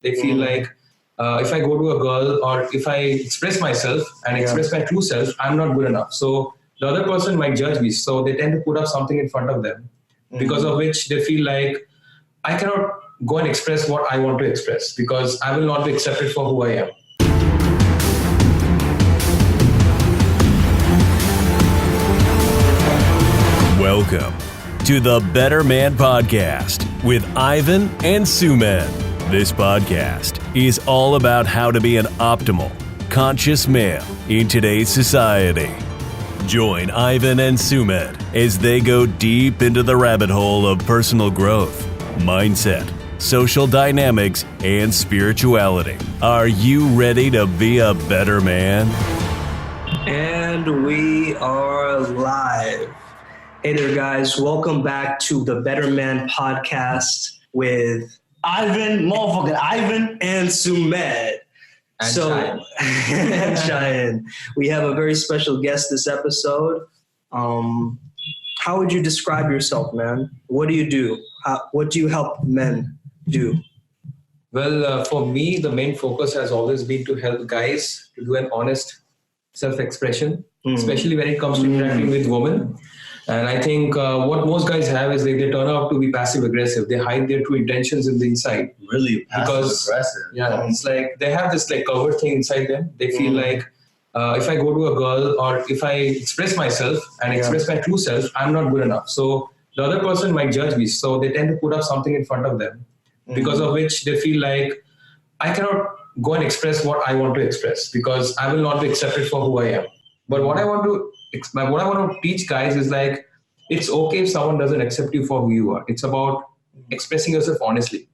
They feel like if I go to a girl or if I express myself and express my true self, I'm not good enough. So the other person might judge me. So they tend to put up something in front of them because of which they feel like I cannot go and express what I want to express because I will not be accepted for who I am. Welcome to the Better Man Podcast with Ivan and Sumed. This podcast is all about how to be an optimal, conscious male in today's society. Join Ivan and Sumed as they go deep into the rabbit hole of personal growth, mindset, social dynamics, and spirituality. Are you ready to be a better man? And we are live. Hey there, guys. Welcome back to the Better Man Podcast with Ivan and Sumed. And Sayan. And Sayan. We have a very special guest this episode. How would you describe yourself, man? What do you do? What do you help men do? Well, for me, the main focus has always been to help guys to do an honest self-expression, especially when it comes to interacting with women. And I think what most guys have is they turn out to be passive-aggressive. They hide their true intentions in the inside. Really passive-aggressive. Yeah, it's like they have this like covert thing inside them. They feel like if I go to a girl or if I express myself and express my true self, I'm not good enough. So the other person might judge me. So they tend to put up something in front of them because of which they feel like I cannot go and express what I want to express because I will not be accepted for who I am. But what I want to teach guys is like, it's okay if someone doesn't accept you for who you are. It's about expressing yourself honestly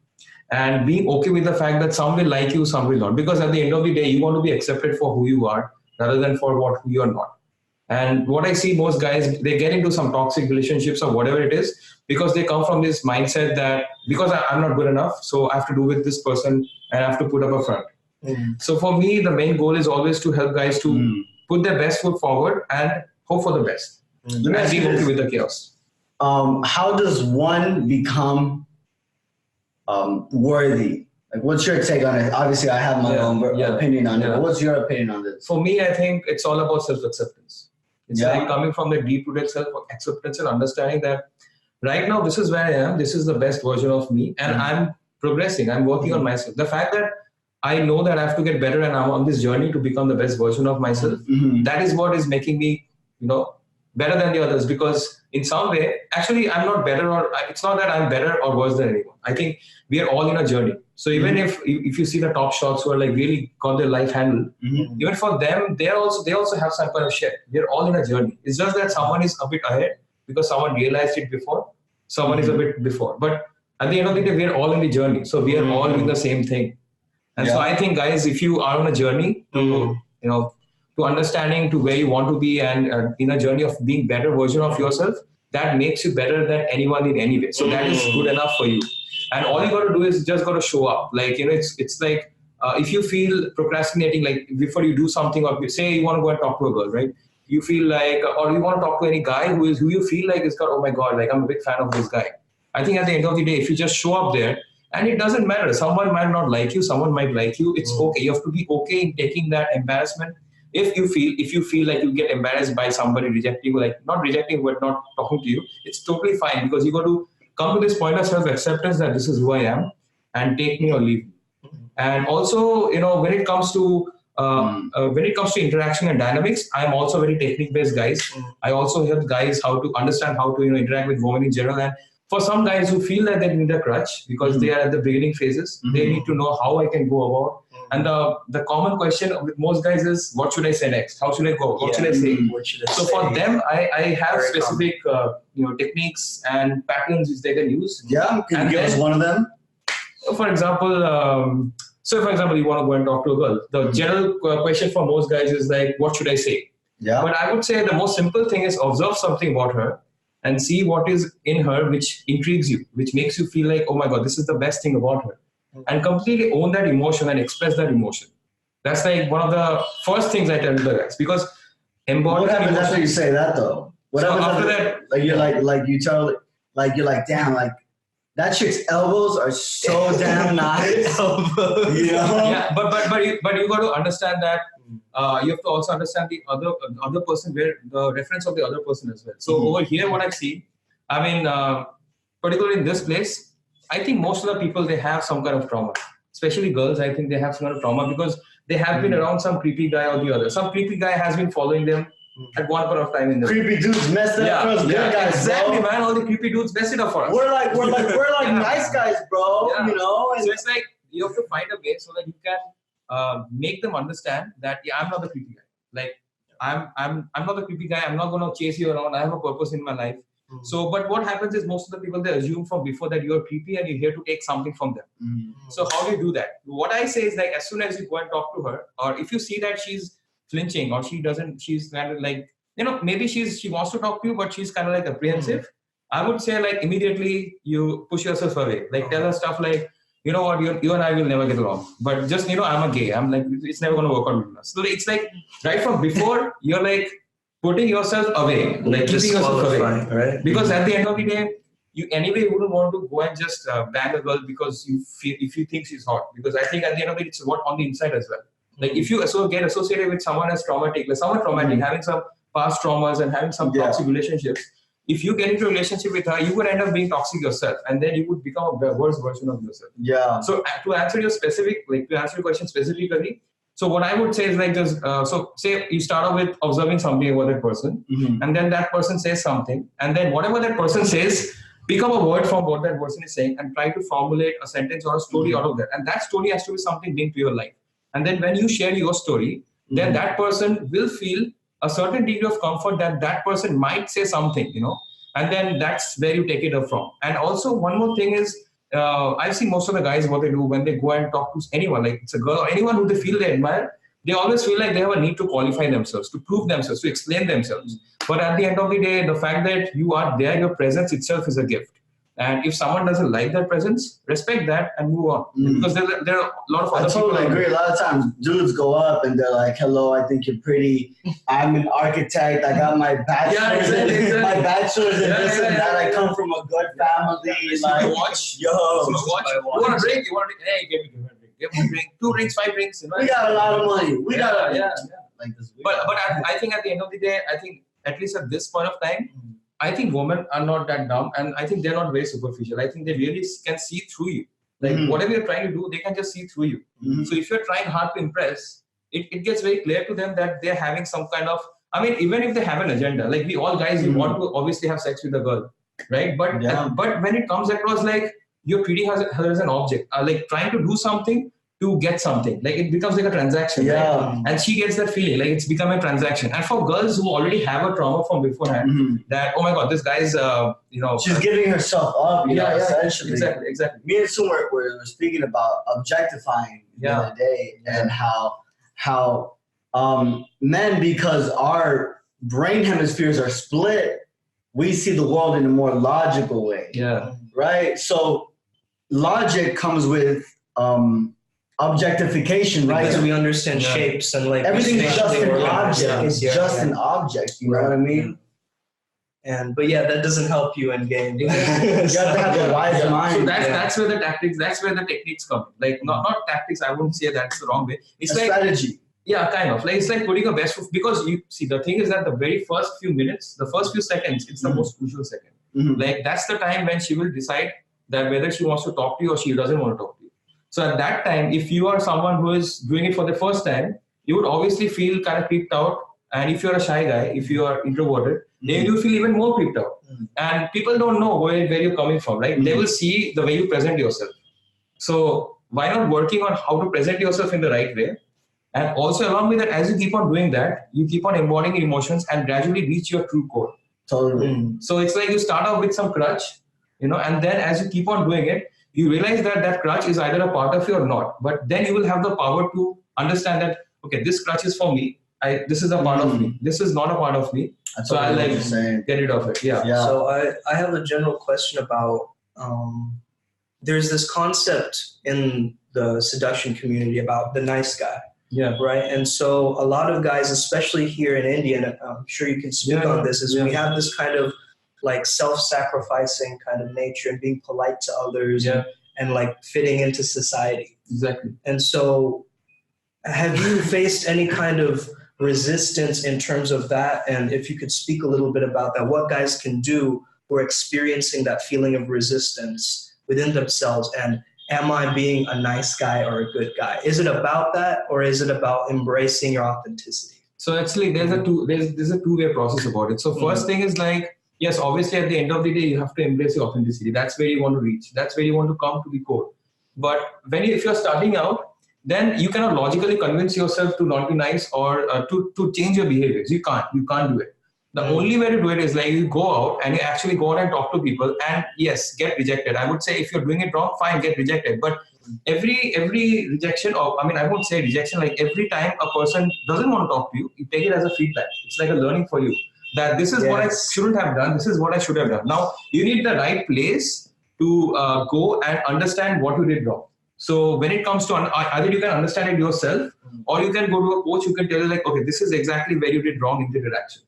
and being okay with the fact that some will like you, some will not. Because at the end of the day, you want to be accepted for who you are rather than for who you are not. And what I see most guys, they get into some toxic relationships or whatever it is because they come from this mindset that because I'm not good enough, so I have to do with this person and I have to put up a front. So for me, the main goal is always to help guys to put their best foot forward and hope for the best. And be okay with the chaos. How does one become worthy? Like, what's your take on it? Obviously, I have my own opinion on it. But what's your opinion on this? For me, I think it's all about self-acceptance. It's like coming from the deep-rooted self-acceptance and understanding that right now, this is where I am. This is the best version of me. And I'm progressing. I'm working on myself. The fact that I know that I have to get better and I'm on this journey to become the best version of myself. That is what is making me, better than the others. Because in some way, actually, I'm not better it's not that I'm better or worse than anyone. I think we are all in a journey. So even if you see the top shots who are like really got their life handled, even for them, they also have some kind of shit. We're all in a journey. It's just that someone is a bit ahead because someone realized it before. Someone is a bit before. But at the end of the day, we're all in the journey. So we are all doing the same thing. And so I think, guys, if you are on a journey to understanding to where you want to be and in a journey of being better version of yourself, that makes you better than anyone in any way. So that is good enough for you. And all you got to do is just got to show up. Like, it's like if you feel procrastinating, like before you do something or say you want to go and talk to a girl, right? You feel like, or you want to talk to any guy who you feel like is got, oh my God, like I'm a big fan of this guy. I think at the end of the day, if you just show up there, and it doesn't matter. Someone might not like you. Someone might like you. It's okay. You have to be okay in taking that embarrassment. If you feel like you get embarrassed by somebody rejecting you, like not rejecting but not talking to you, it's totally fine because you got to come to this point of self-acceptance that this is who I am and take me or leave me. And also, when it comes to interaction and dynamics, I'm also very technique-based guys. I also help guys how to understand how to interact with women in general. And for some guys who feel that they need a crutch because they are at the beginning phases, they need to know how I can go about. And the common question with most guys is, what should I say next? How should I go? What should I say? So for them, I have specific techniques and patterns which they can use. Yeah, can you give us one of them? For example, you want to go and talk to a girl. The general question for most guys is like, what should I say? Yeah. But I would say the most simple thing is observe something about her and see what is in her which intrigues you, which makes you feel like, oh my God, this is the best thing about her. And completely own that emotion and express that emotion. That's like one of the first things I tell the guys because embody. What happens after you say that though? What so happens after that? Like you're like damn, like That chick's elbows are so damn nice. You know? Yeah, but you got to understand that you have to also understand the other person, where the reference of the other person as well. So over here, what I see, I mean, particularly in this place, I think most of the people, they have some kind of trauma. Especially girls, I think they have some kind of trauma because they have been around some creepy guy or the other. Some creepy guy has been following them at one point of time in the creepy dudes messed up for us good guys, exactly, bro. man. All the creepy dudes messed it up for us. We're like nice guys, bro. Yeah. You know. So it's like you have to find a way so that you can make them understand that I'm not the creepy guy. Like I'm not the creepy guy. I'm not gonna chase you around. I have a purpose in my life. So, but what happens is most of the people, they assume from before that you're creepy and you're here to take something from them. So how do you do that? What I say is, like, as soon as you go and talk to her, or if you see that she's flinching or she's kind of like, maybe she wants to talk to you, but she's kind of like apprehensive. I would say, like, immediately you push yourself away. Like, tell her stuff like, you know what, you and I will never get along. But just, I'm a gay. I'm like, it's never going to work out with us. So it's like, right from before, you're like, putting yourself away, like keeping yourself away, right? Because at the end of the day, you wouldn't want to go and just bang a girl because if you think she's hot. Because I think at the end of it, it's what on the inside as well. Like if you get associated with someone as traumatic, like someone traumatic, having some past traumas and having some toxic relationships, if you get into a relationship with her, you would end up being toxic yourself, and then you would become a worse version of yourself. Yeah. So to answer your question specifically. So what I would say is, like, just so say you start off with observing something about that person, and then that person says something, and then whatever that person says, pick up a word from what that person is saying and try to formulate a sentence or a story out of that. And that story has to be something linked to your life. And then when you share your story, then that person will feel a certain degree of comfort that that person might say something, and then that's where you take it up from. And also one more thing is, I've seen most of the guys, what they do when they go and talk to anyone, like it's a girl or anyone who they feel they admire, they always feel like they have a need to qualify themselves, to prove themselves, to explain themselves. But at the end of the day, the fact that you are there, your presence itself is a gift. And if someone doesn't like that presence, respect that and move on. Because there are a lot of other people. I totally agree. A lot of times dudes go up and they're like, hello, I think you're pretty. I'm an architect. I got my bachelor's in this and that. I come from a good family. Like, watch. Yo. You want a drink? Hey, give me a drink. Give me a drink. 2 drinks, 5 drinks. We got a lot of money. We got like this. But I think at the end of the day, I think at least at this point of time, I think women are not that dumb, and I think they're not very superficial. I think they really can see through you. Like whatever you're trying to do, they can just see through you. So if you're trying hard to impress, it gets very clear to them that they're having some kind of, even if they have an agenda, like we all guys, we want to obviously have sex with a girl, right? But when it comes across like you're treating her as an object, like trying to do something to get something, like it becomes like a transaction, right? And she gets that feeling like it's become a transaction. And for girls who already have a trauma from beforehand, that, oh my God, this guy's, she's giving herself up, essentially. Exactly. Me and Sue were speaking about objectifying the other day, and how men, because our brain hemispheres are split, we see the world in a more logical way. Right? So logic comes with objectification, right? Because we understand shapes and like everything's just an object. It's just an object. You know what I mean? But that doesn't help you in game. You have to have a wise mind. So that's where the tactics, that's where the techniques come. Like not tactics. I wouldn't say that's the wrong way. It's like strategy. Yeah, kind of. Like it's like putting a best foot, because you see the thing is that the very first few minutes, the first few seconds, it's the most crucial second. Like that's the time when she will decide that whether she wants to talk to you or she doesn't want to talk to you. So at that time, if you are someone who is doing it for the first time, you would obviously feel kind of creeped out. And if you're a shy guy, if you are introverted, then you feel even more creeped out. And people don't know where you're coming from, right? They will see the way you present yourself. So why not working on how to present yourself in the right way? And also along with that, as you keep on doing that, you keep on embodying emotions and gradually reach your true core. Totally. So it's like you start off with some crutch, and then as you keep on doing it, you realize that crutch is either a part of you or not. But then you will have the power to understand that, okay, this crutch is for me. This is a part of me. This is not a part of me. So I'll get rid of it. Yeah. So I have a general question about, there's this concept in the seduction community about the nice guy. Yeah. Right. And so a lot of guys, especially here in India, and I'm sure you can speak on this, is we have this kind of like self-sacrificing kind of nature and being polite to others and like fitting into society. Exactly. And so have you faced any kind of resistance in terms of that? And if you could speak a little bit about that, what guys can do who are experiencing that feeling of resistance within themselves, and am I being a nice guy or a good guy? Is it about that, or is it about embracing your authenticity? So actually there's a two-way process about it. So first thing is like, yes, obviously at the end of the day, you have to embrace your authenticity. That's where you want to reach. That's where you want to come to the core. But if you're starting out, then you cannot logically convince yourself to not be nice or to change your behaviors. You can't do it. The only way to do it is like you go out and you actually go out and talk to people and yes, get rejected. I would say if you're doing it wrong, fine, get rejected. But every rejection, or I won't say rejection, like every time a person doesn't want to talk to you, you take it as a feedback. It's like a learning for you that this is what I shouldn't have done. This is what I should have done. Now you need the right place to go and understand what you did wrong. So when it comes to either you can understand it yourself or you can go to a coach who can tell you like, okay, this is exactly where you did wrong in the interaction.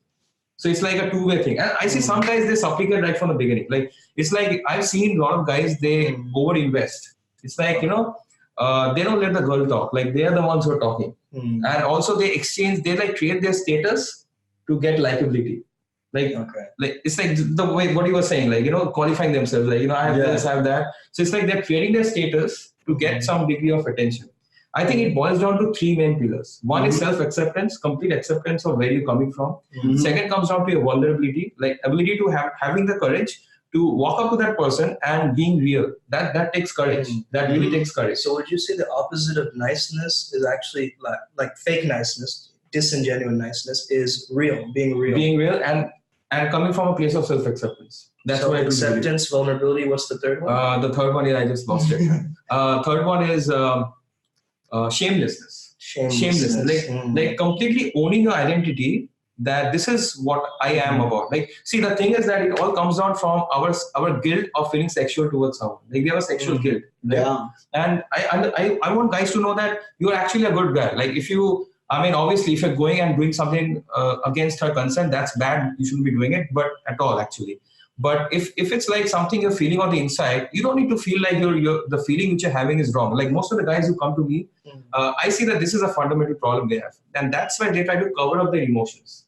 So it's like a two-way thing. And I see some guys, they supplicate right from the beginning. Like, it's like, I've seen a lot of guys, they over-invest. It's like, they don't let the girl talk. Like, they are the ones who are talking. And also they like create their status to get likability. Like it's like the way, what you were saying, like, qualifying themselves. Like, I have this, I have that. So it's like they're creating their status to get some degree of attention. I think it boils down to three main pillars. One is self-acceptance, complete acceptance of where you're coming from. Second comes down to your vulnerability, like ability to having the courage to walk up to that person and being real. That takes courage. That really takes courage. So would you say the opposite of niceness is actually like fake niceness, disingenuous niceness is real, being real? Being real and coming from a place of self-acceptance. That's what I do. Acceptance, vulnerability. What's the third one? The third one is, I just lost it. Third one is shamelessness. Like completely owning your identity, that this is what I am about. Like, see, the thing is that it all comes down from our guilt of feeling sexual towards someone. Like, we have a sexual guilt. Right? Yeah. And I want guys to know that you're actually a good guy. Like, obviously, if you're going and doing something against her consent, that's bad. You shouldn't be doing it, but at all, actually. But if it's like something you're feeling on the inside, you don't need to feel like the feeling which you're having is wrong. Like most of the guys who come to me, I see that this is a fundamental problem they have. And that's why they try to cover up their emotions.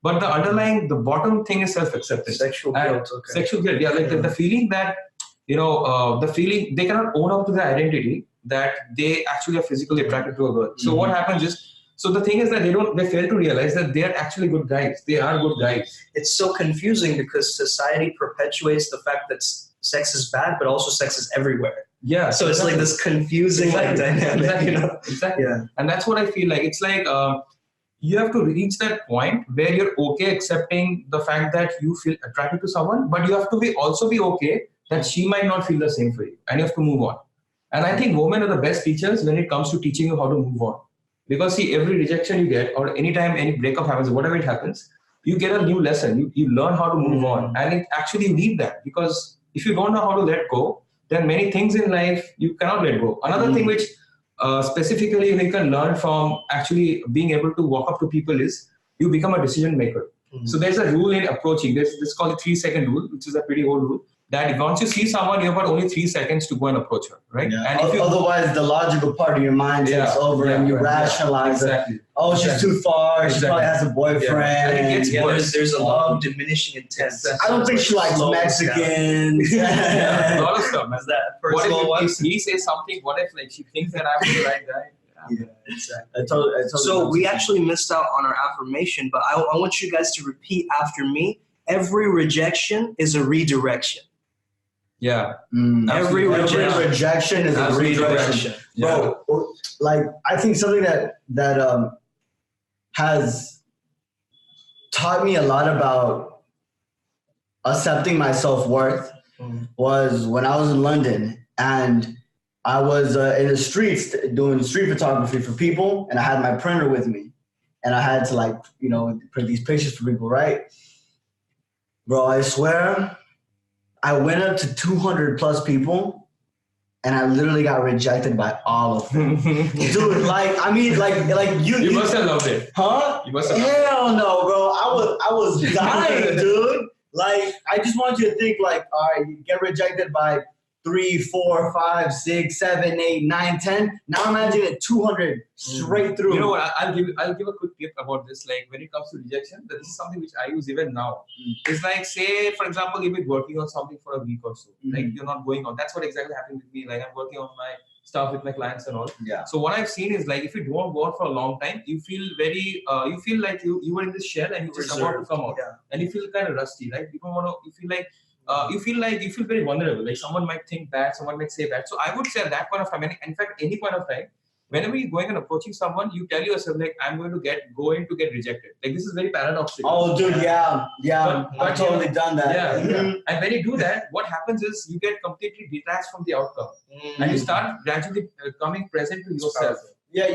But the bottom thing is self-acceptance. Sexual guilt. Okay. Sexual guilt, yeah. Like the feeling that, they cannot own up to their identity, that they actually are physically attracted to a girl. So what happens is, so the thing is that they fail to realize that they are actually good guys. They are good guys. It's so confusing because society perpetuates the fact that sex is bad, but also sex is everywhere. Yeah. So it's like this confusing dynamic. Exactly. Yeah. And that's what I feel like. It's like you have to reach that point where you're okay accepting the fact that you feel attracted to someone, but you have to also be okay that she might not feel the same for you, and you have to move on. And I think women are the best teachers when it comes to teaching you how to move on. Because see, every rejection you get, or anytime any breakup happens, whatever it happens, you get a new lesson. You learn how to move on. And it actually you need that, because if you don't know how to let go, then many things in life you cannot let go. Another thing which specifically you can learn from actually being able to walk up to people is you become a decision maker. So there's a rule in approaching. This is called the 3-second rule, which is a pretty old rule. That once you see someone, you've got only 3 seconds to go and approach her, right? Yeah. And otherwise, the logical part of your mind takes over and you rationalize it. Oh, she's too far. She probably has a boyfriend. And it gets worse. There's a lot of diminishing intent. I don't think she likes Mexicans. A lot of stuff. Is that what if he says something? What if she thinks that I'm the right guy? Yeah, exactly. I totally so we actually missed out on our affirmation, but I want you guys to repeat after me. Every rejection is a redirection. Yeah. Every rejection is a redirection. Yeah. Bro, like, I think something that has taught me a lot about accepting my self-worth was when I was in London, and I was in the streets doing street photography for people, and I had my printer with me, and I had to print these pictures for people, right? Bro, I swear, I went up to 200 plus people, and I literally got rejected by all of them. Dude, you must have loved it. Huh? You must have Hell no, bro. I was dying, dude. Like, I just want you to think like, all right, you get rejected by 3, 4, 5, 6, 7, 8, 9, 10. Now imagine it 200 straight through. You know what? I'll give a quick tip about this. Like when it comes to rejection, this is something which I use even now. It's like, say for example, you've been working on something for a week or so. Like you're not going on. That's what exactly happened with me. Like I'm working on my stuff with my clients and all. Yeah. So what I've seen is like if you don't go out for a long time, you feel very you feel like you were in this shell and you just about to come out. Yeah. And you feel kind of rusty, right? You don't want to. You feel very vulnerable. Like someone might think bad, someone might say bad. So I would say at that point of time, in fact, any point of time, whenever you're going and approaching someone, you tell yourself like, I'm going to get rejected. Like this is very paradoxical. Oh, dude, yeah. But I've totally done that. Yeah. And when you do that, what happens is you get completely detached from the outcome, and you start gradually coming present to yourself. Yeah,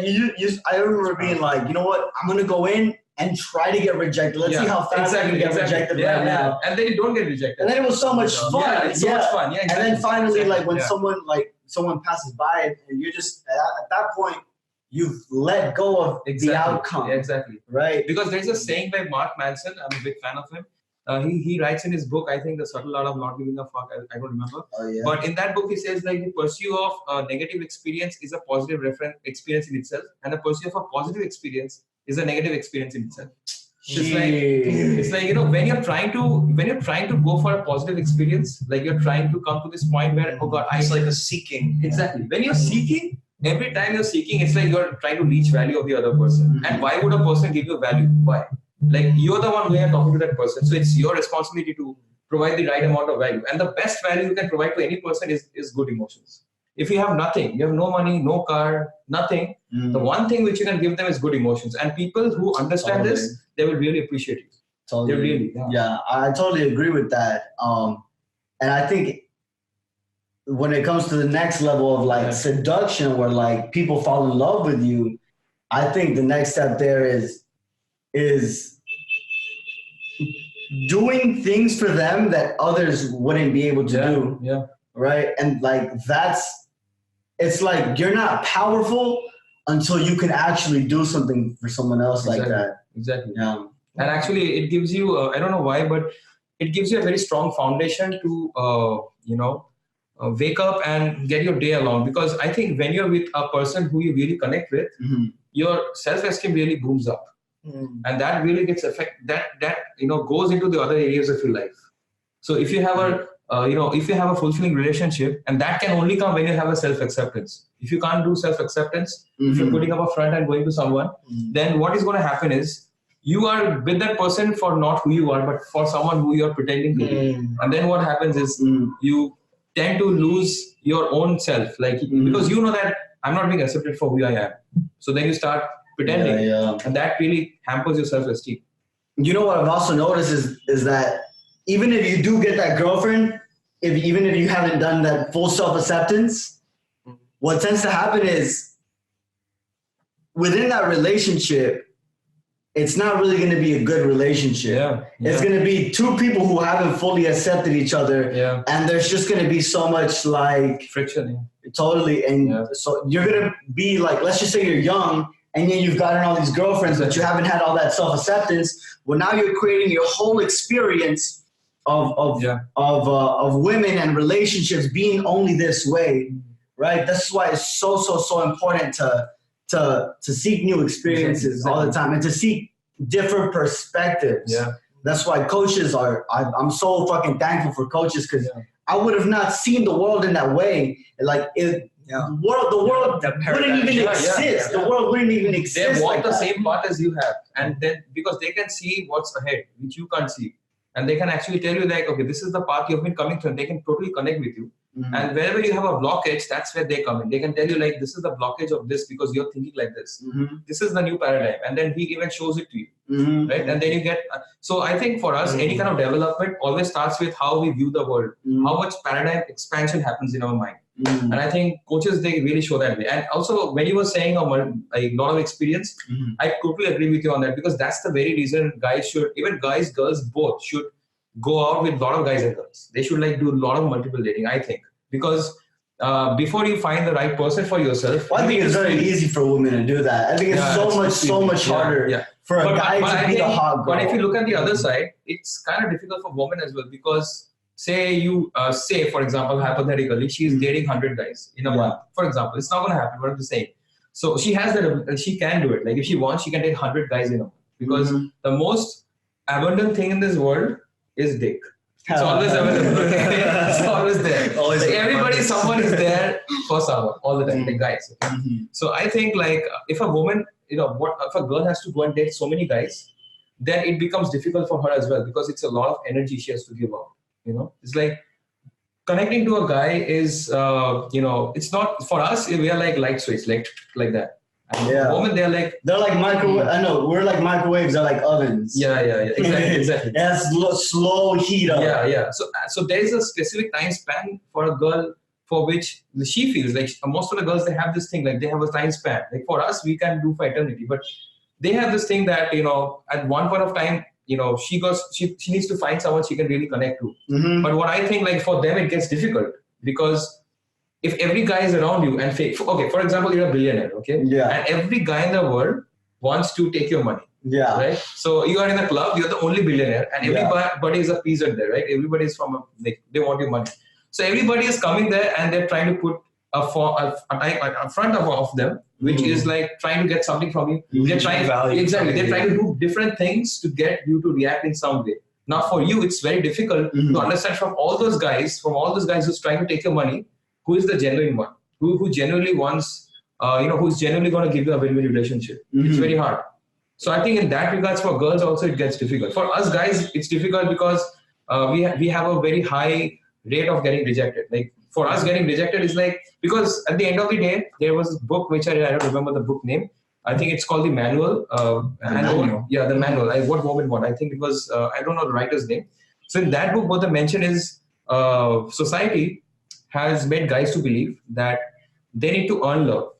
I remember being like, you know what? I'm gonna go in and try to get rejected. Let's see how fast I can get rejected right now. And then you don't get rejected. And then it was so much fun. Yeah, it's so much fun. Yeah, exactly. And then finally, like when someone passes by and you're just at that point, you've let go of the outcome. Yeah, exactly. Right. Because there's a saying by Mark Manson. I'm a big fan of him. He writes in his book, I think, The Subtle Art of Not Giving a Fuck. I don't remember. Oh, yeah. But in that book, he says like the pursuit of a negative experience is a positive experience in itself, and the pursuit of a positive experience is a negative experience in itself. It's like when you're trying to go for a positive experience, like you're trying to come to this point where it's like a seeking. Exactly. When you're seeking, every time you're seeking, it's like you're trying to reach value of the other person. And why would a person give you value? Why? Like you're the one who are talking to that person, so it's your responsibility to provide the right amount of value. And the best value you can provide to any person is good emotions. If you have nothing, you have no money, no car, nothing, the one thing which you can give them is good emotions. And people who understand this, they will really appreciate you. Totally. They really, yeah, I totally agree with that. And I think when it comes to the next level of like seduction, where like people fall in love with you, I think the next step there is doing things for them that others wouldn't be able to do. Yeah. Right. And like it's like you're not powerful until you can actually do something for someone else like that. Exactly. Yeah. And actually it gives you, I don't know why, but it gives you a very strong foundation to, wake up and get your day along. Because I think when you're with a person who you really connect with, your self-esteem really booms up. And that really gets goes into the other areas of your life. So if you have if you have a fulfilling relationship, and that can only come when you have a self-acceptance. If you can't do self-acceptance, if you're putting up a front and going to someone, then what is going to happen is you are with that person for not who you are, but for someone who you're pretending to be. And then what happens is you tend to lose your own self, because you know that I'm not being accepted for who I am. So then you start pretending, and that really hampers your self-esteem. You know what I've also noticed is that even if you do get that girlfriend, even if you haven't done that full self-acceptance, what tends to happen is within that relationship, it's not really going to be a good relationship. It's going to be two people who haven't fully accepted each other, and there's just going to be so much like friction. Totally, and so you're going to be like, let's just say you're young, and then you've gotten all these girlfriends, but you haven't had all that self-acceptance. Well, now you're creating your whole experience of women and relationships being only this way, right? That's why it's so important to seek new experiences all the time and to seek different perspectives. That's why coaches I'm so fucking thankful for coaches, because I would have not seen the world in that way. Like the world wouldn't even exist. The world wouldn't even exist. They walk the same path as you have, and then because they can see what's ahead, which you can't see. And they can actually tell you like, okay, this is the path you've been coming through, and they can totally connect with you. And wherever you have a blockage, that's where they come in. They can tell you like, this is the blockage of this because you're thinking like this. This is the new paradigm. And then he even shows it to you, right? And then you get, so I think for us, any kind of development always starts with how we view the world, how much paradigm expansion happens in our mind. And I think coaches, they really show that way. And also when you were saying a lot of experience, I totally agree with you on that, because that's the very reason guys should, even guys, girls, both should go out with a lot of guys and girls. They should do a lot of multiple dating, I think. Because before you find the right person for yourself. Well, I think it's very easy for women to do that. I think it's so much harder for a guy to be the hot girl. But if you look at the other side, it's kind of difficult for women as well, because say for example, hypothetically, she's dating 100 guys in a month. For example, it's not going to happen. What I'm saying. So she has that. She can do it. Like if she wants, she can date 100 guys in a month, because the most abundant thing in this world is dick. It's always available. Okay? It's always there. Always like someone is there for someone all the time, like guys. Okay? So I think like if a woman, if a girl has to go and date so many guys, then it becomes difficult for her as well, because it's a lot of energy she has to give out. It's like connecting to a guy is, it's not for us. We are like light switch, like that. And women, they're like microwave. I know we're like microwaves. They're like ovens. Yeah. Exactly. That's slow heat up. Yeah. So there is a specific time span for a girl for which she feels like most of the girls, they have this thing, like they have a time span. Like for us, we can do for eternity, but they have this thing that at one point of time, she needs to find someone she can really connect to. But what I think, like for them, it gets difficult, because if every guy is around you and fake, okay, for example, you're a billionaire, okay? Yeah. And every guy in the world wants to take your money. Yeah. Right? So you are in a club, you're the only billionaire, and everybody is a peasant there, right? Everybody is they want your money. So everybody is coming there and they're trying to put a front of them, which is like trying to get something from you. They're trying to do different things to get you to react in some way. Now for you, it's very difficult to understand from all those guys who's trying to take your money, who is the genuine one, who genuinely wants, who's genuinely going to give you a win-win relationship. It's very hard. So I think in that regards, for girls also, it gets difficult. For us guys, it's difficult because we have a very high rate of getting rejected. Like for us, getting rejected is like, because at the end of the day, there was a book which I don't remember the book name. I think it's called The Manual. The Manual. What Woman Want. I think it was, I don't know the writer's name. So in that book, what they mention is society has made guys to believe that they need to earn love.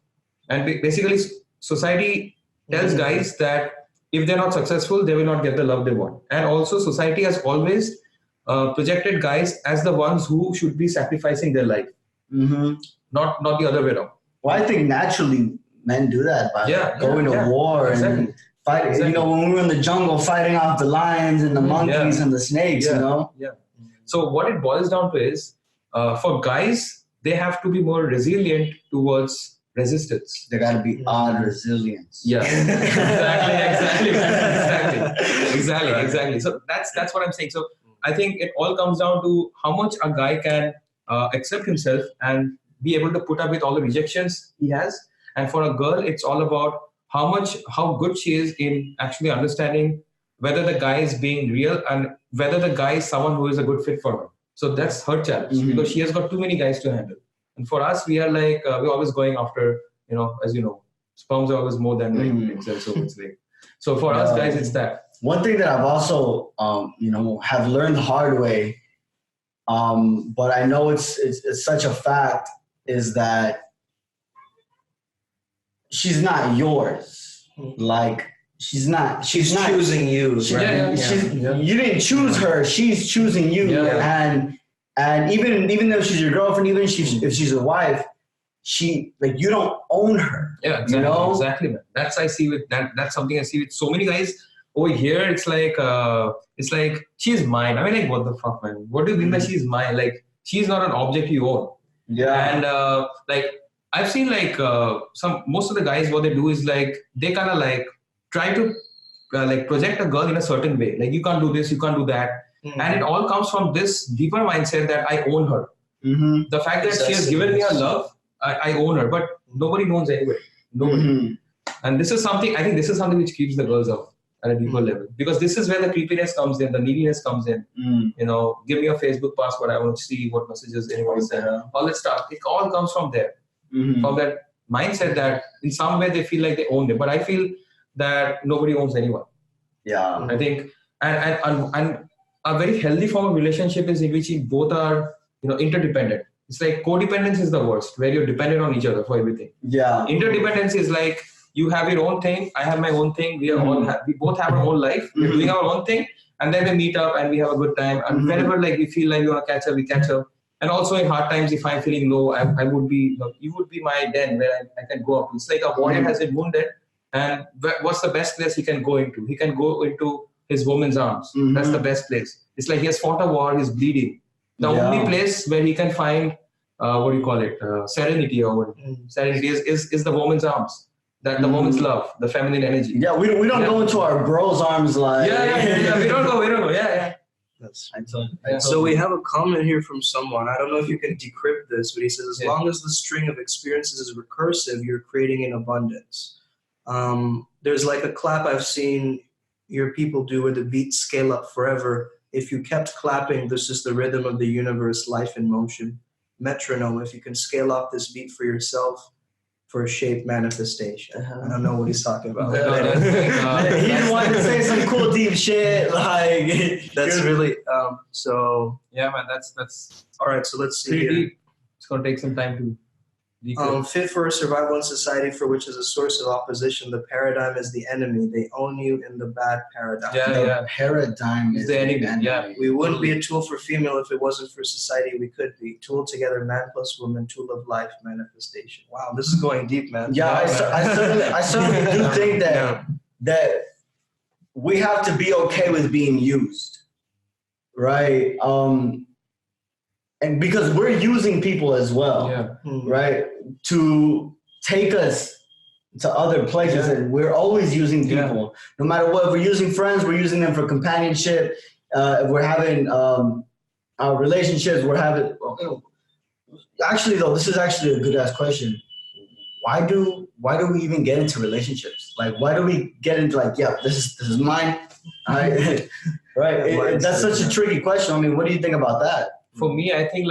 And basically, society tells guys that if they're not successful, they will not get the love they want. And also, society has always projected guys as the ones who should be sacrificing their life, not the other way around. Well, I think naturally men do that by going to war and fighting. Exactly. When we were in the jungle fighting off the lions and the monkeys and the snakes, So what it boils down to is, for guys, they have to be more resilient towards resistance. They got to be odd resilience. Yeah, exactly. So that's what I'm saying. So I think it all comes down to how much a guy can accept himself and be able to put up with all the rejections he has. And for a girl, it's all about how good she is in actually understanding whether the guy is being real and whether the guy is someone who is a good fit for her. So that's her challenge, because she has got too many guys to handle. And for us, we are like, we're always going after, as you know, sperms are always more than eggs. And so it's like, so for us guys, it's that. One thing that I've also, have learned the hard way, but I know it's such a fact, is that she's not yours. Like, she's not choosing you. You didn't choose her. She's choosing you. And even though she's your girlfriend, even if she's a wife, you don't own her. Yeah, exactly. Exactly, man. That's something I see with so many guys over here. It's like she's mine. I mean, like, what the fuck, man? What do you mean by she's mine? Like, she's not an object you own. Yeah. And I've seen most of the guys, what they do is like they kind of like try to project a girl in a certain way. Like, you can't do this, you can't do that. And it all comes from this deeper mindset that I own her. The fact that she has given me her love, I own her, but nobody knows anyway. Nobody. And this is something which keeps the girls up at a deeper level, because this is where the creepiness comes in, the neediness comes in. Give me your Facebook password, I want to see what messages anyone sent. All that stuff, it all comes from there. From that mindset that in some way they feel like they own it. But I feel that nobody owns anyone. Yeah. I think, and a very healthy form of relationship is in which both are, interdependent. It's like codependence is the worst, where you're dependent on each other for everything. Yeah. Interdependence is like you have your own thing, I have my own thing. We are we both have our own life. We're doing our own thing, and then we meet up and we have a good time. And whenever we feel like we want to catch up, we catch up. And also in hard times, if I'm feeling low, I would be, you would be my den where I can go up. It's like a warrior has been wounded. And what's the best place he can go into? He can go into his woman's arms. Mhm. That's the best place. It's like he has fought a war, he's bleeding. The Yeah. only place where he can find, serenity serenity is the woman's arms. That the woman's love, the feminine energy. Yeah, we don't go into our bro's arms like. Yeah. We don't go. Yeah. That's Yeah. So we have a comment here from someone. I don't know if you can decrypt this, but he says, as long as the string of experiences is recursive, you're creating an abundance. There's like a clap I've seen your people do where the beats scale up forever. If you kept clapping, this is the rhythm of the universe, life in motion. Metronome, if you can scale up this beat for yourself, for a shape manifestation. I don't know what he's talking about. He wanted to say some cool deep shit. Like That's really so. Yeah, man. That's All right, so let's see. pretty Here. deep. It's gonna take some time to decode. Fit for a survival in society for which is a source of opposition. The paradigm is the enemy. They own you in the bad paradigm. the paradigm It's is the enemy. Yeah. We wouldn't be a tool for female if it wasn't for society. We could be. Tool together, man plus woman, tool of life, manifestation. Wow, this is going deep, man. Yeah, I certainly do think that we have to be okay with being used, right? And because we're using people as well, Yeah. right? To take us to other places, and we're always using people. No matter what, if we're using friends, we're using them for companionship. If we're having our relationships, we're having. Actually, though, this is actually a good ass question. Why do we even get into relationships? Like, why do we get into like, yeah, this is mine, right? Right. That's such a tricky question. I mean, what do you think about that? For me, I think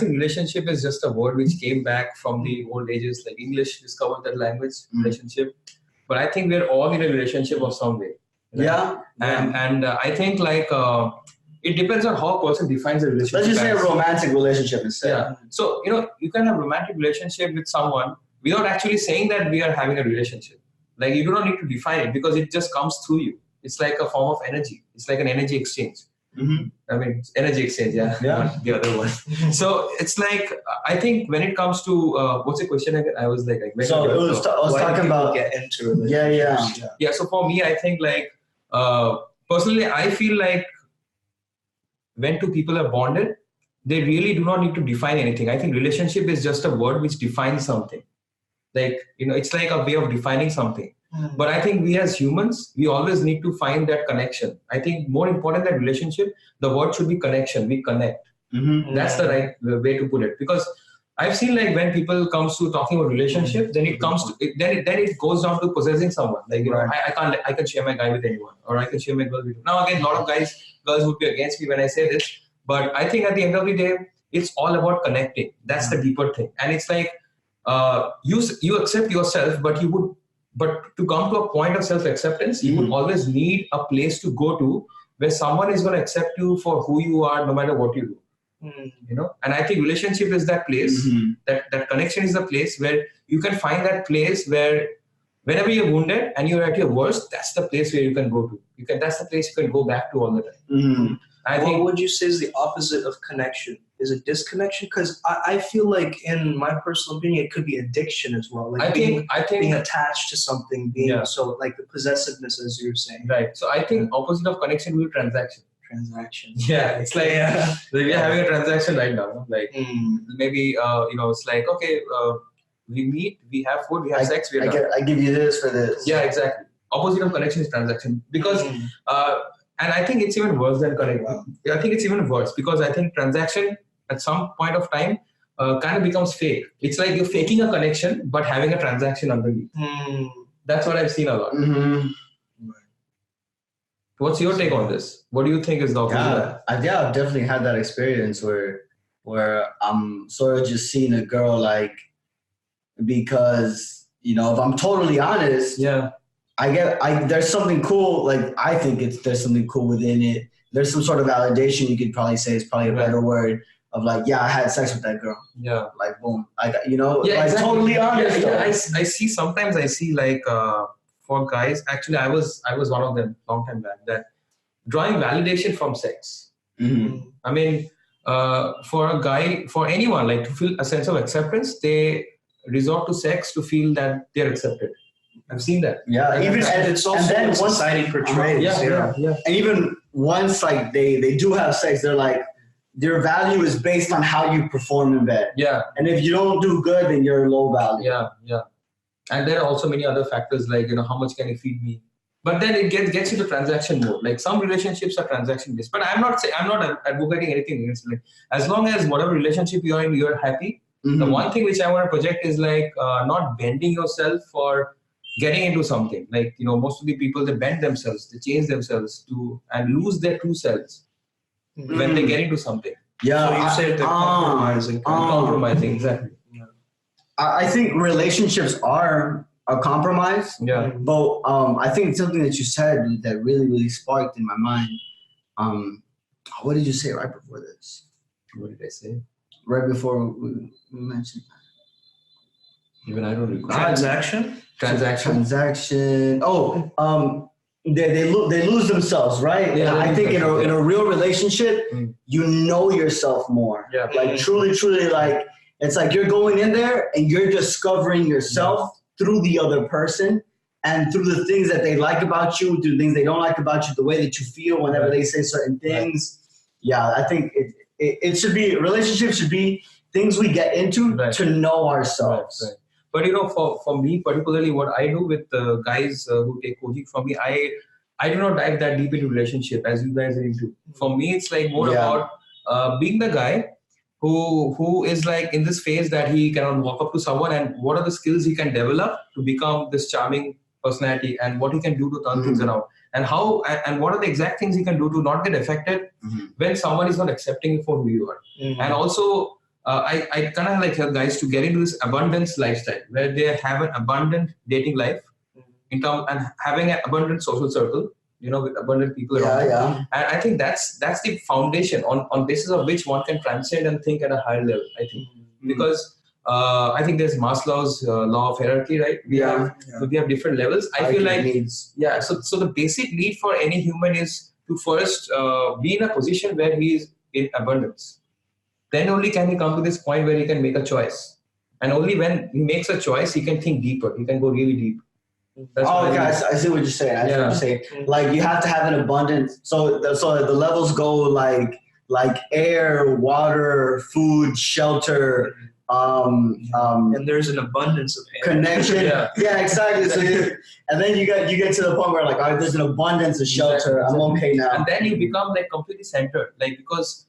relationship is just a word which came back from the old ages. Like English discovered that language, relationship. But I think we're all in a relationship of some way. Right? Yeah. And I think it depends on how a person defines a relationship. Let's just say a romantic relationship instead. Yeah. So, you can have a romantic relationship with someone without actually saying that we are having a relationship. Like, you do not need to define it because it just comes through you. It's like a form of energy. It's like an energy exchange. Mm-hmm. I mean, energy exchange, not the other one. So it's like, I think when it comes to, what's the question again? I was like, I was talking about get into relationships. Yeah. So for me, I think personally, I feel like when two people are bonded, they really do not need to define anything. I think relationship is just a word which defines something. Like, it's like a way of defining something. But I think we as humans, we always need to find that connection. I think more important than relationship, the word should be connection. We connect. Mm-hmm. That's the right way to put it. Because I've seen when people comes to talking about relationship, then it comes to then it goes down to possessing someone. Like I can share my guy with anyone, or I can share my girl with you. Now again, a lot of girls would be against me when I say this, but I think at the end of the day, it's all about connecting. That's the deeper thing, and it's like you accept yourself, but to come to a point of self-acceptance, you would always need a place to go to where someone is going to accept you for who you are, no matter what you do. And I think relationship is that place. That connection is the place where you can find that place where whenever you're wounded and you're at your worst, that's the place where you can go to. That's the place you can go back to all the time. I think. What would you say is the opposite of connection? Is it disconnection? Because I feel like, in my personal opinion, it could be addiction as well. Like being attached to something, so like the possessiveness, as you were saying. Right. So I think opposite of connection will be transaction. Yeah, it's like we're having a transaction right now. Like maybe it's like, okay, we meet, we have food, we have sex, I give you this for this. Yeah, exactly. Opposite of connection is transaction, because and I think it's even worse than connection. Wow. I think it's even worse because I think transaction at some point of time kind of becomes fake. It's like you're faking a connection but having a transaction underneath. That's what I've seen a lot. What's your take on this? What do you think is the opposite? I've definitely had that experience where I'm sort of just seeing a girl because if I'm totally honest, there's something cool. Like I think there's something cool within it. There's some sort of validation, you could probably say, is probably a better word, of like, I had sex with that girl. Yeah. Like boom. Exactly. Totally honest. I see sometimes for guys, actually I was one of them long time back, that drawing validation from sex. I mean, for a guy, for anyone, to feel a sense of acceptance, they resort to sex to feel that they're accepted. I've seen that. Yeah, even and it's also then what society portrays. Yeah. And even once like they do have sex, they're like their value is based on how you perform in bed. Yeah. And if you don't do good, then you're low value. Yeah. And there are also many other factors like, how much can you feed me? But then it gets into transaction mode. Like some relationships are transaction based. But I'm not advocating anything against it. As long as whatever relationship you're in, you're happy. Mm-hmm. The one thing which I want to project is like not bending yourself for getting into something. Like, most of the people, they bend themselves, they change themselves and lose their true selves when they get into something. Yeah. So you said they're compromising. Compromising, exactly. I think relationships are a compromise. Yeah. But I think something that you said that really, really sparked in my mind. What did you say right before this? What did I say? Right before we mentioned that. Even I don't recall. Transaction. Oh, they lose themselves, right? Yeah, I think in a real relationship, you know yourself more. Yeah. Like truly, like it's like you're going in there and you're discovering yourself through the other person and through the things that they like about you, through things they don't like about you, the way that you feel whenever they say certain things. Yeah, I think it should be, relationships should be things we get into to know ourselves. Right. But for me particularly, what I do with the guys who take coaching from me, I do not dive that deep into relationship as you guys are into. For me, it's like more about being the guy who is like in this phase that he cannot walk up to someone, and what are the skills he can develop to become this charming personality, and what he can do to turn things around, and how and what are the exact things he can do to not get affected when someone is not accepting you for who you are. And also I kind of like help guys to get into this abundance lifestyle where they have an abundant dating life in terms and having an abundant social circle, with abundant people around. Yeah. And I think that's the foundation on basis of which one can transcend and think at a higher level, I think. Because I think there's Maslow's law of hierarchy, right? We have different levels. I feel like needs. Yeah. So the basic need for any human is to first be in a position where he is in abundance. Then only can he come to this point where he can make a choice. And only when he makes a choice, he can think deeper. He can go really deep. Guys, I see what you're saying. I see what you're saying. Like you have to have an abundance. So the levels go like air, water, food, shelter, and there's an abundance of connection. Yeah, exactly. So and then you get to the point where like, all right, there's an abundance of shelter. Exactly. I'm okay now. And then you become like completely centered, like because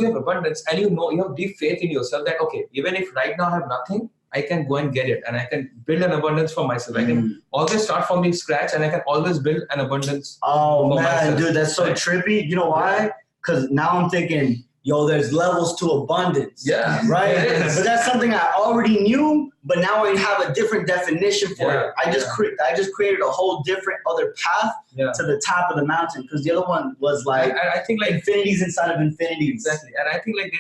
you have abundance and you have deep faith in yourself that okay, even if right now I have nothing, I can go and get it, and I can build an abundance for myself. I can always start from the scratch, and I can always build an abundance. Oh for man, myself. dude, that's so trippy. You know why? Because now I'm thinking, there's levels to abundance. Yeah, right. But that's something I already knew, but now I have a different definition for it. I just created a whole different other path to the top of the mountain, because the other one was like I think like infinities inside of infinities. Exactly, and I think like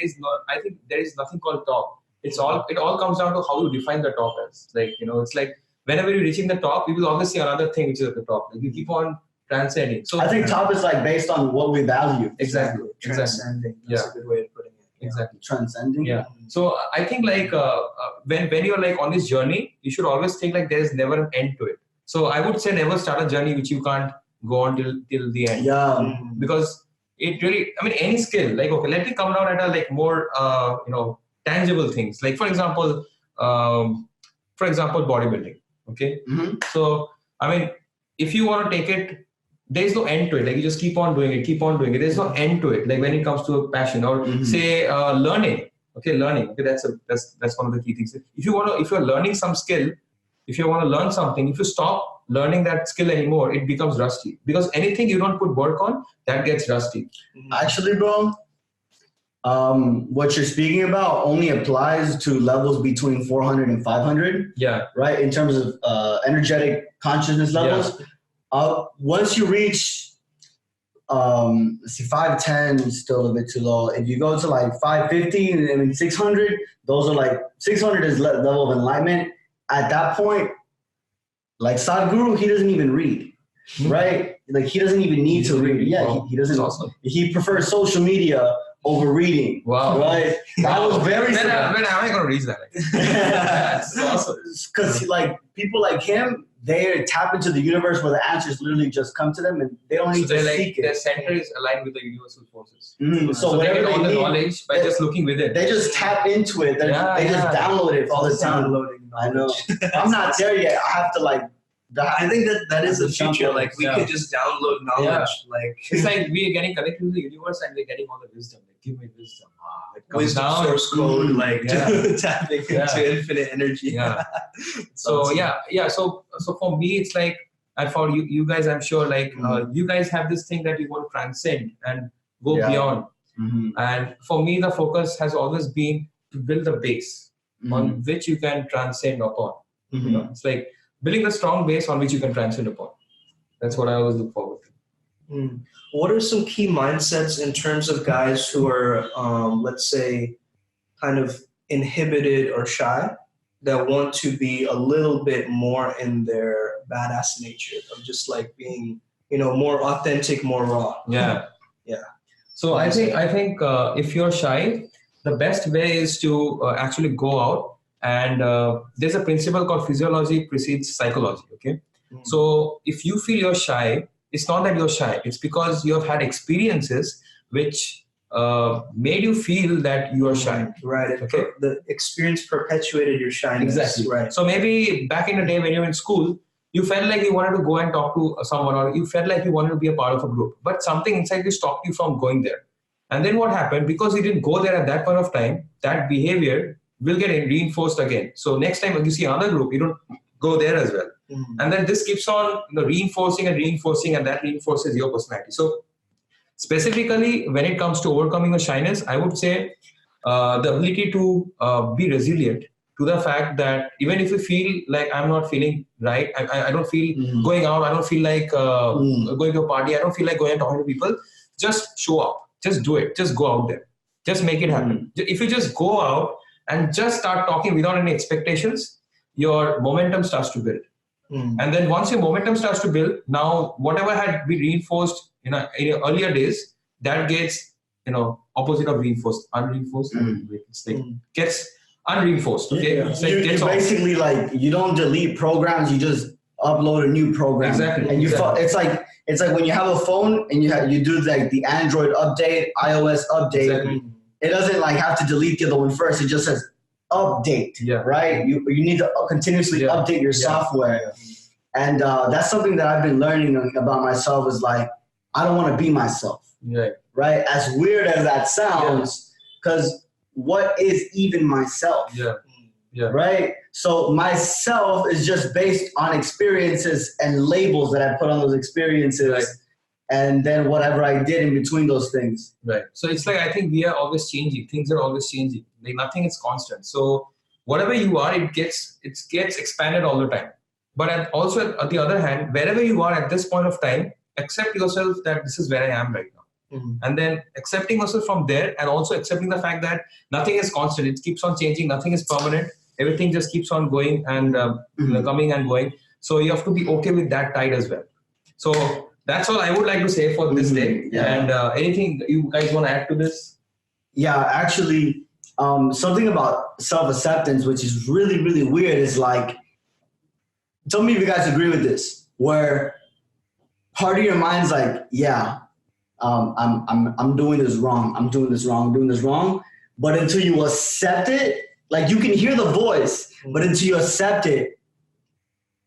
there is nothing called top. It all comes down to how you define the top as. Like, it's like whenever you're reaching the top, you will always see another thing which is at the top. Like you keep on transcending. So I think top is like based on what we value. Exactly. Transcending. That's a good way of putting it. Exactly. Transcending. Yeah. So I think like when you're like on this journey, you should always think like there is never an end to it. So I would say never start a journey which you can't go on till the end. Yeah. Because it really, any skill, like okay, let me come down at a like more tangible things, like for example bodybuilding. Okay. So if you want to take it, there is no end to it. Like you just keep on doing it. There's no end to it. Like when it comes to a passion or say learning. Okay, learning. Okay, that's one of the key things. If you're learning some skill, if you want to learn something, if you stop learning that skill anymore, it becomes rusty. Because anything you don't put work on, that gets rusty. Actually, bro, what you're speaking about only applies to levels between 400 and 500. Yeah. Right? In terms of energetic consciousness levels. Yeah. Once you reach, 510 is still a bit too low. If you go to like 550 and 600, those are like, 600 is level of enlightenment. At that point, like Sadhguru, he doesn't even read. Right? Like he doesn't even need to read. Yeah, he doesn't. Awesome. He prefers social media over reading. Wow. Right? That was very When am I going to reach that? That's awesome. Because like people like him, they tap into the universe where the answers literally just come to them, and they don't need to seek it. Their center is aligned with the universal forces. So they whatever get all they the need, knowledge by just looking within. they just tap into it. They just download it all the time. I know. I'm not there yet. I have to like. I think that is the future. Like we could just download knowledge. Yeah. Like it's like we are getting connected to the universe and we're getting all the wisdom. Like give me wisdom. Wisdom source code. Like tapping into infinite energy. Yeah. So So for me, it's like, and for you guys, I'm sure like you guys have this thing that you want to transcend and go beyond. And for me, the focus has always been to build a base on which you can transcend upon. You know, it's like building a strong base on which you can transcend upon. That's what I always look forward to. What are some key mindsets in terms of guys who are, let's say, kind of inhibited or shy, that want to be a little bit more in their badass nature of just like being, more authentic, more raw? Yeah. So I think if you're shy, the best way is to actually go out. And there's a principle called physiology precedes psychology. Okay. So if you feel you're shy, it's not that you're shy. It's because you have had experiences which made you feel that you are shy. Right. Okay. The experience perpetuated your shyness. Exactly. Right. So maybe back in the day when you were in school, you felt like you wanted to go and talk to someone, or you felt like you wanted to be a part of a group, but something inside you stopped you from going there. And then what happened? Because you didn't go there at that point of time, that behavior will get reinforced again. So next time when you see another group, you don't go there as well. And then this keeps on reinforcing, and that reinforces your personality. So specifically when it comes to overcoming the shyness, I would say the ability to be resilient to the fact that even if you feel like I'm not feeling right, I don't feel going out, I don't feel like going to a party, I don't feel like going and talking to people, just show up, just do it, just go out there, just make it happen. If you just go out and just start talking without any expectations, your momentum starts to build. And then once your momentum starts to build, now whatever had been reinforced in earlier days, that gets opposite of reinforced, unreinforced, it's like gets unreinforced. Okay, you basically like you don't delete programs, you just upload a new program. Exactly. And it's like when you have a phone and you do like the Android update, iOS update. Exactly. It doesn't like have to delete the other one first. It just says update, right? You need to continuously update your software. And that's something that I've been learning about myself is like, I don't want to be myself, right? As weird as that sounds, because what is even myself, right? So myself is just based on experiences and labels that I put on those experiences. And then whatever I did in between those things. Right. So it's like, I think we are always changing. Things are always changing. Like nothing is constant. So whatever you are, it gets expanded all the time. But also at the other hand, wherever you are at this point of time, accept yourself that this is where I am right now. And then accepting yourself from there, and also accepting the fact that nothing is constant. It keeps on changing. Nothing is permanent. Everything just keeps on going and coming and going. So you have to be okay with that tide as well. So that's all I would like to say for this day. And anything you guys want to add to this? Yeah, actually, something about self-acceptance, which is really, really weird, is like, tell me if you guys agree with this, where part of your mind's like, I'm doing this wrong. I'm doing this wrong. I'm doing this wrong. But until you accept it, like you can hear the voice, but until you accept it,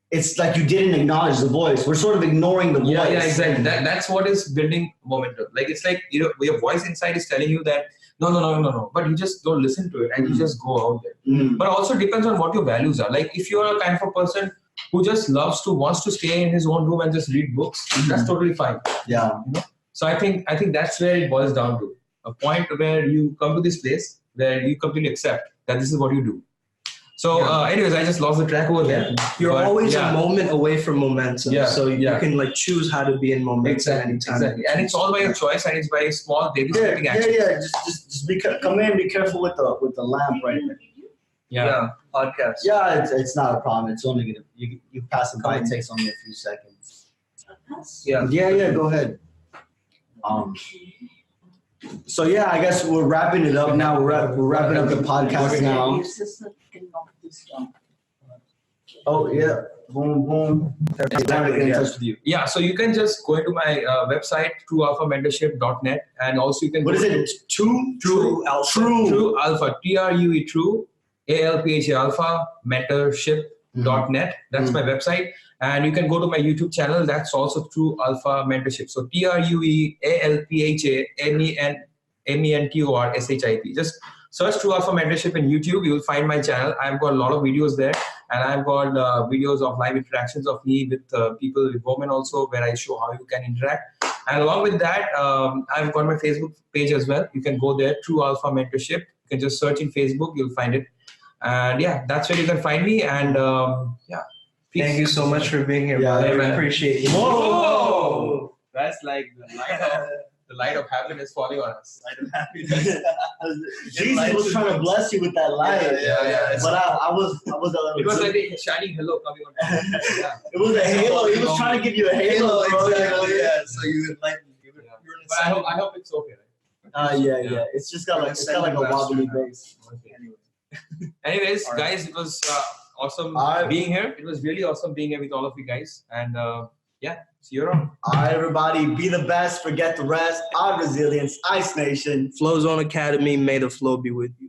it's like you didn't acknowledge the voice. We're sort of ignoring the voice. Yeah, exactly. That's what is building momentum. Like it's like your voice inside is telling you that no. But you just don't listen to it and you just go out there. But also depends on what your values are. Like if you're a kind of a person who just wants to stay in his own room and just read books, that's totally fine. Yeah. So I think that's where it boils down to. A point where you come to this place where you completely accept that this is what you do. So anyways, I just lost the track over there. You're always a moment away from momentum. So you can like choose how to be in momentum anytime. Exactly. And it's all by your choice, and it's by small baby stepping actions. Just come in, be careful with the lamp right there. Yeah. Podcast. Yeah, it's not a problem. It's only gonna you pass it by. It takes only a few seconds. Yeah. Go ahead. So yeah, I guess we're wrapping it up now. We're wrapping up the podcast now. Oh yeah, boom, boom. Everybody get in touch with you. Yeah, so you can just go into my website, truealphamentorship.net, and also you can. What is it? True Alpha. True Alpha, TRUE True, ALPHA Alpha Mentorship.net. That's my website. And you can go to my YouTube channel. That's also True Alpha Mentorship. So TRUEALPHA Just search True Alpha Mentorship in YouTube. You will find my channel. I've got a lot of videos there. And I've got videos of live interactions of me with people, with women also, where I show how you can interact. And along with that, I've got my Facebook page as well. You can go there, True Alpha Mentorship. You can just search in Facebook. You'll find it. And yeah, that's where you can find me. And yeah. Peace. Thank you so much for being here, Yeah, brother. I man. appreciate you. Whoa! That's like the light of happiness falling on us. Jesus was trying to bless you with that light. Yeah. But I was It was like a shining hello coming on. Yeah. It was a halo. He was trying to give you a halo, bro. Exactly. Yeah. So you would like. But I hope it's okay. Right? Yeah. It's just got like a wobbly base. Anyways, All right. guys, it was awesome Alright. being here. It was really awesome being here with all of you guys. And yeah, see you around. All right, everybody, be the best. Forget the rest. Our resilience, Ice Nation. Flow Zone Academy, may the flow be with you.